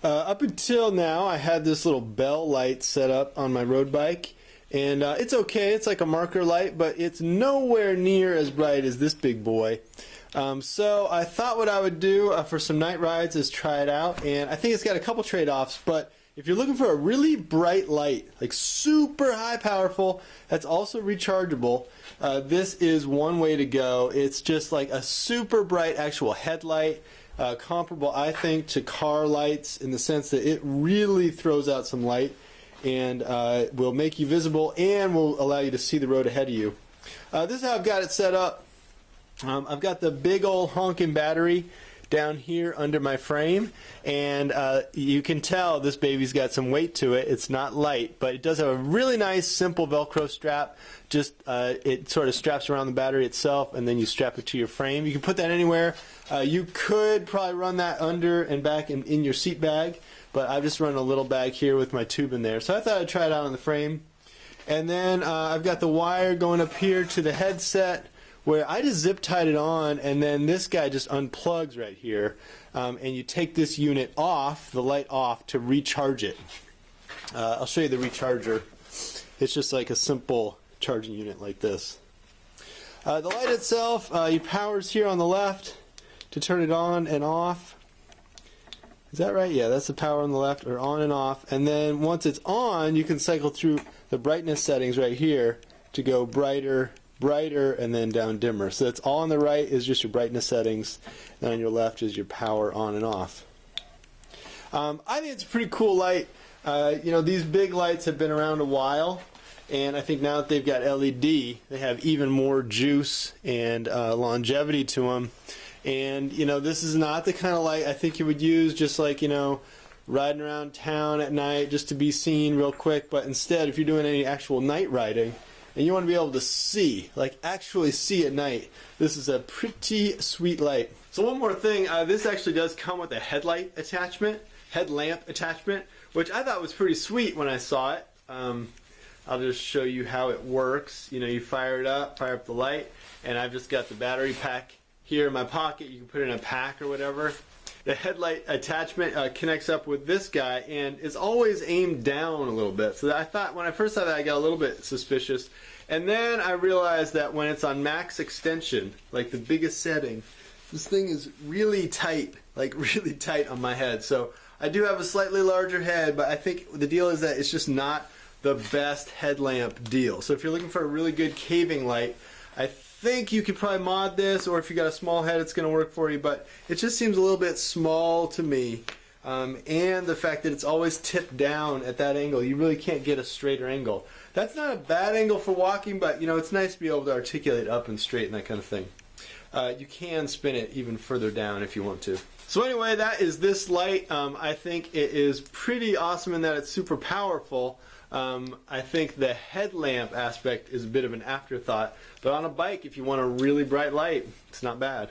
Up until now, I had this little bell light set up on my road bike, and it's okay. It's like a marker light, but it's nowhere near as bright as this big boy. So I thought what I would do for some night rides is try it out, and I think it's got a couple trade-offs, but if you're looking for a really bright light, like super high powerful, that's also rechargeable, this is one way to go. It's just like a super bright actual headlight. Comparable, I think, to car lights in the sense that it really throws out some light and will make you visible and will allow you to see the road ahead of you. This is how I've got it set up. I've got the big old honking battery down here under my frame, and you can tell this baby's got some weight to it. It's not light, but it does have a really nice simple Velcro strap. Just it sort of straps around the battery itself, and then you strap it to your frame. You can put that anywhere. You could probably run that under and back in your seat bag, but I've just run a little bag here with my tube in there. So I thought I'd try it out on the frame. And then I've got the wire going up here to the headset, where I just zip tied it on, and then this guy just unplugs right here, and you take this unit off, the light off, to recharge it. I'll show you the recharger. It's just like a simple charging unit like this. The light itself, your power's here on the left to turn it on and off. Is that right? Yeah, that's the power on the left, or on and off. And then once it's on, you can cycle through the brightness settings right here to go brighter, brighter, and then down dimmer. So that's all on the right is just your brightness settings, and on your left is your power on and off. I think it's a pretty cool light. You know, these big lights have been around a while, and I think now that they've got LED, they have even more juice and longevity to them. And, you know, this is not the kind of light I think you would use just like, you know, riding around town at night just to be seen real quick. But instead, if you're doing any actual night riding and you want to be able to see, like actually see at night, this is a pretty sweet light. So one more thing, this actually does come with a headlight attachment, headlamp attachment, which I thought was pretty sweet when I saw it. I'll just show you how it works. You know, you fire up the light, and I've just got the battery pack here in my pocket. You can put it in a pack or whatever. The headlight attachment connects up with this guy and is always aimed down a little bit. So I thought, when I first saw that, I got a little bit suspicious. And then I realized that when it's on max extension, like the biggest setting, this thing is really tight, like really tight on my head. So I do have a slightly larger head, but I think the deal is that it's just not the best headlamp deal. So if you're looking for a really good caving light, I think you could probably mod this, or if you got a small head, it's going to work for you, but it just seems a little bit small to me. And the fact that it's always tipped down at that angle, you really can't get a straighter angle. That's not a bad angle for walking, but you know, it's nice to be able to articulate up and straight and that kind of thing. You can spin it even further down if you want to. So anyway, that is this light. I think it is pretty awesome in that it's super powerful. I think the headlamp aspect is a bit of an afterthought, but on a bike, if you want a really bright light, it's not bad.